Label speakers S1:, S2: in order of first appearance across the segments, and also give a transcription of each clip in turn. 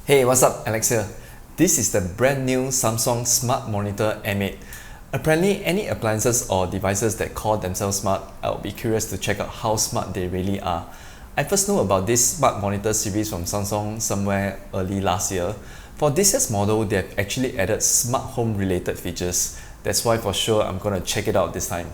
S1: Hey, what's up? Alex here. This is the brand new Samsung Smart Monitor M8. Apparently, any appliances or devices that call themselves smart, I'll be curious to check out how smart they really are. I first know about this smart monitor series from Samsung somewhere early last year. For this year's model, they have actually added smart home related features. That's why for sure I'm gonna check it out this time.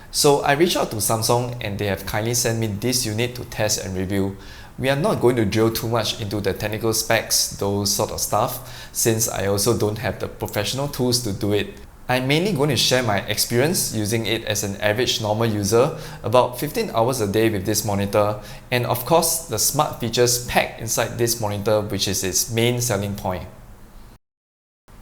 S1: So I reached out to Samsung and they have kindly sent me this unit to test and review. We are not going to drill too much into the technical specs, those sort of stuff, since I also don't have the professional tools to do it. I'm mainly going to share my experience using it as an average normal user, about 15 hours a day with this monitor, and of course the smart features packed inside this monitor, which is its main selling point.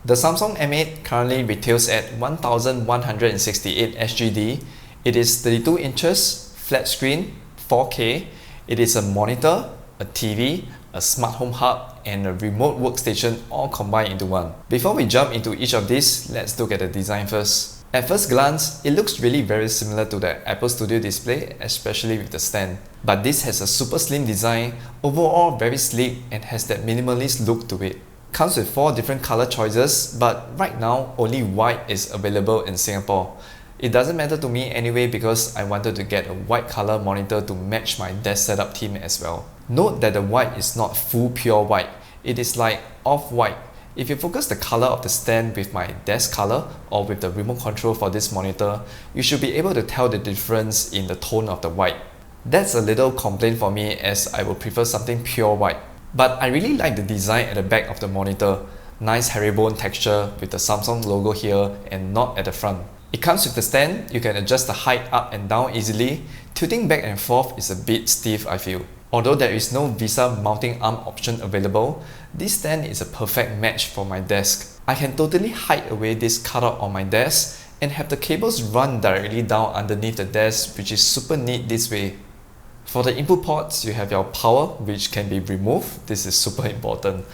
S1: The Samsung M8 currently retails at 1168 SGD. It is 32 inches, flat screen, 4K. It is a monitor, a TV, a smart home hub, and a remote workstation all combined into one. Before we jump into each of these, let's look at the design first. At first glance, it looks really very similar to the Apple Studio display, especially with the stand. But this has a super slim design, overall very sleek, and has that minimalist look to it. Comes with 4 different color choices, but right now only white is available in Singapore. It doesn't matter to me anyway because I wanted to get a white color monitor to match my desk setup theme as well. Note that the white is not full pure white, it is like off-white. If you focus the color of the stand with my desk color or with the remote control for this monitor, you should be able to tell the difference in the tone of the white. That's a little complaint for me as I would prefer something pure white. But I really like the design at the back of the monitor. Nice herringbone texture with the Samsung logo here and not at the front. It comes with the stand, you can adjust the height up and down easily. Tilting back and forth is a bit stiff I feel. Although there is no VISA mounting arm option available, this stand is a perfect match for my desk. I can totally hide away this cutout on my desk and have the cables run directly down underneath the desk, which is super neat this way. For the input ports, you have your power, which can be removed. This is super important.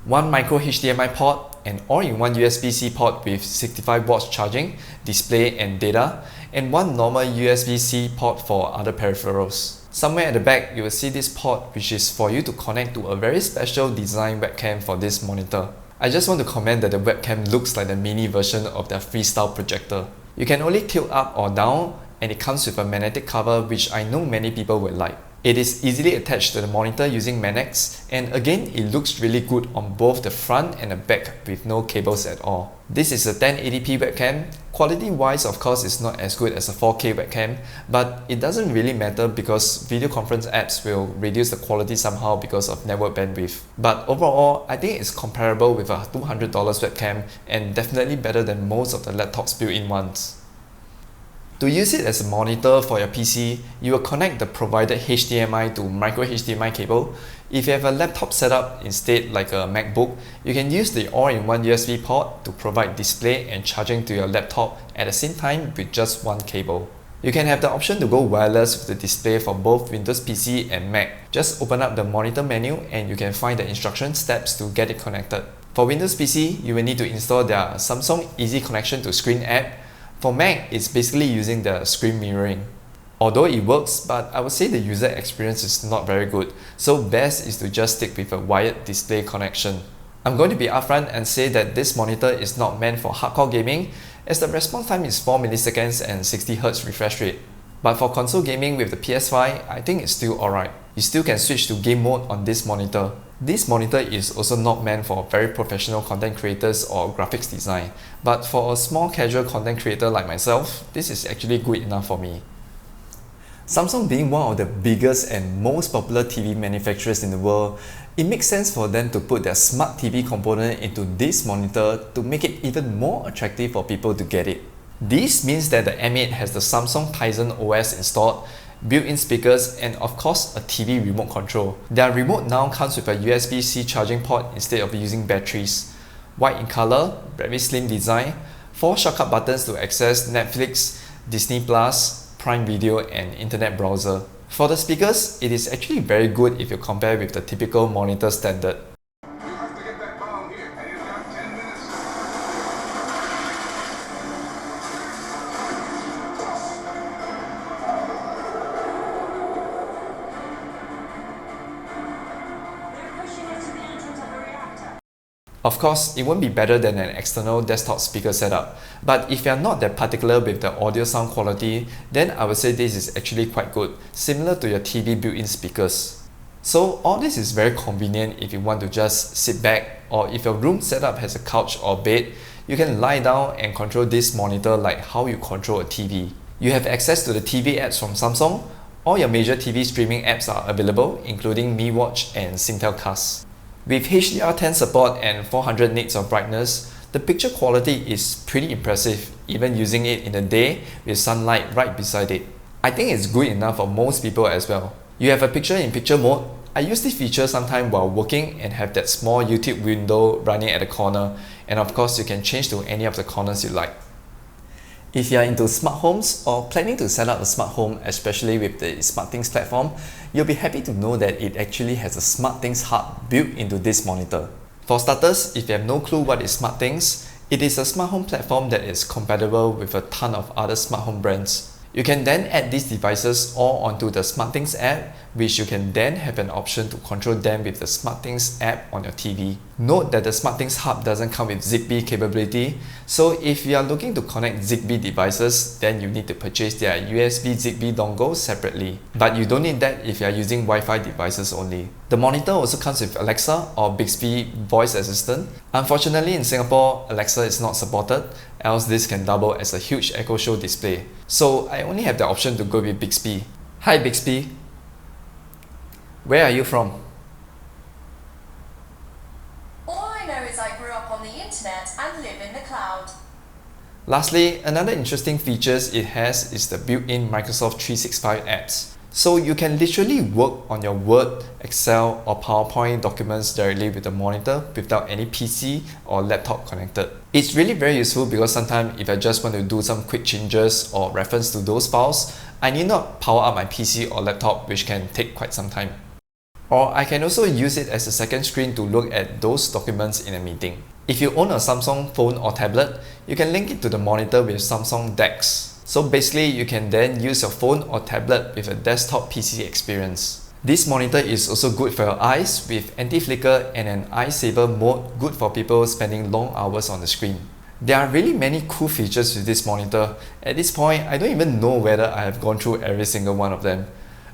S1: 1 micro HDMI port, an all-in-one USB-C port with 65 watts charging, display and data, and 1 normal USB-C port for other peripherals. Somewhere at the back, you will see this port which is for you to connect to a very special design webcam for this monitor. I just want to comment that the webcam looks like the mini version of their freestyle projector. You can only tilt up or down, and it comes with a magnetic cover which I know many people will like. It is easily attached to the monitor using magnets, and again it looks really good on both the front and the back with no cables at all. This is a 1080p webcam. Quality wise of course it's not as good as a 4K webcam, but it doesn't really matter because video conference apps will reduce the quality somehow because of network bandwidth. But overall, I think it's comparable with a $200 webcam and definitely better than most of the laptop's built-in ones. To use it as a monitor for your PC, you will connect the provided HDMI to micro HDMI cable. If you have a laptop setup instead like a MacBook, you can use the all-in-one USB port to provide display and charging to your laptop at the same time with just one cable. You can have the option to go wireless with the display for both Windows PC and Mac. Just open up the monitor menu and you can find the instruction steps to get it connected. For Windows PC, you will need to install their Samsung Easy Connection to Screen app. For Mac, it's basically using the screen mirroring. Although it works, but I would say the user experience is not very good, so best is to just stick with a wired display connection. I'm going to be upfront and say that this monitor is not meant for hardcore gaming, as the response time is 4 milliseconds and 60Hz refresh rate. But for console gaming with the PS5, I think it's still alright. You still can switch to game mode on this monitor. This monitor is also not meant for very professional content creators or graphics design, but for a small casual content creator like myself, this is actually good enough for me. Samsung being one of the biggest and most popular TV manufacturers in the world, it makes sense for them to put their smart TV component into this monitor to make it even more attractive for people to get it. This means that the M8 has the Samsung Tizen OS installed, built-in speakers, and of course a TV remote control. Their remote now comes with a USB-C charging port instead of using batteries. White in color, very slim design, 4 shortcut buttons to access Netflix, Disney+, Prime Video and internet browser. For the speakers, it is actually very good if you compare with the typical monitor standard. Of course, it won't be better than an external desktop speaker setup, but if you're not that particular with the audio sound quality, then I would say this is actually quite good, similar to your TV built-in speakers. So all this is very convenient if you want to just sit back, or if your room setup has a couch or bed, you can lie down and control this monitor like how you control a TV. You have access to the TV apps from Samsung. All your major TV streaming apps are available, including Mi Watch and Singtel Cast. With HDR10 support and 400 nits of brightness, the picture quality is pretty impressive, even using it in the day with sunlight right beside it. I think it's good enough for most people as well. You have a picture-in-picture mode. I use this feature sometime while working and have that small YouTube window running at the corner, and of course you can change to any of the corners you like. If you are into smart homes or planning to set up a smart home, especially with the smartThings platform, you'll be happy to know that it actually has a smartThings hub built into this monitor. For starters, if you have no clue what is smartThings, it is a smart home platform that is compatible with a ton of other smart home brands. You can then add these devices all onto the smartThings app, which you can then have an option to control them with the smartThings app on your TV. Note that the smartThings hub doesn't come with Zigbee capability, so if you are looking to connect Zigbee devices, then you need to purchase their USB Zigbee dongle separately. But you don't need that if you are using Wi-Fi devices only. The monitor also comes with Alexa or Bixby voice assistant. Unfortunately, in Singapore, Alexa is not supported, else this can double as a huge Echo Show display. So I only have the option to go with Bixby. Hi Bixby. Where are you from?
S2: All I know is I grew up on the internet and live in the cloud.
S1: Lastly, another interesting feature it has is the built-in Microsoft 365 apps. So you can literally work on your Word, Excel or PowerPoint documents directly with the monitor without any PC or laptop connected. It's really very useful because sometimes if I just want to do some quick changes or reference to those files, I need not power up my PC or laptop, which can take quite some time. Or I can also use it as a second screen to look at those documents in a meeting. If you own a Samsung phone or tablet, you can link it to the monitor with Samsung DeX. So basically, you can then use your phone or tablet with a desktop PC experience. This monitor is also good for your eyes with anti-flicker and an eye saver mode, good for people spending long hours on the screen. There are really many cool features with this monitor. At this point, I don't even know whether I have gone through every single one of them.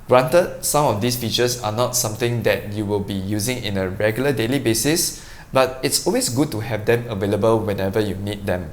S1: Granted, some of these features are not something that you will be using in a regular daily basis, but it's always good to have them available whenever you need them.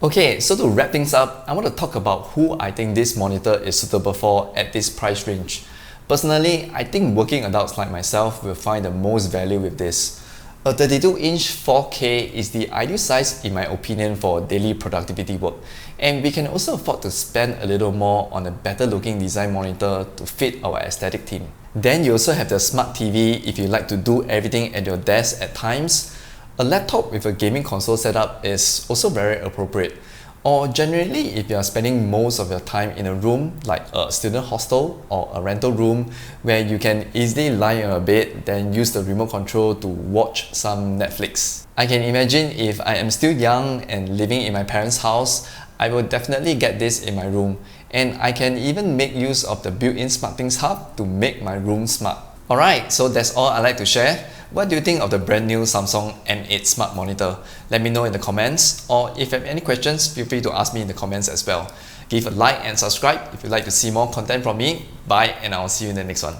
S1: Okay, so to wrap things up, I want to talk about who I think this monitor is suitable for at this price range. Personally, I think working adults like myself will find the most value with this. A 32-inch 4K is the ideal size in my opinion for daily productivity work, and we can also afford to spend a little more on a better looking design monitor to fit our aesthetic theme. Then you also have the smart TV if you like to do everything at your desk at times. A laptop with a gaming console setup is also very appropriate. Or generally, if you are spending most of your time in a room like a student hostel or a rental room where you can easily lie on a bed, then use the remote control to watch some Netflix. I can imagine if I am still young and living in my parents' house, I will definitely get this in my room, and I can even make use of the built-in SmartThings hub to make my room smart. Alright, so that's all I like to share. What do you think of the brand new Samsung M8 Smart Monitor? Let me know in the comments, or if you have any questions, feel free to ask me in the comments as well. Give a like and subscribe if you'd like to see more content from me. Bye, and I'll see you in the next one.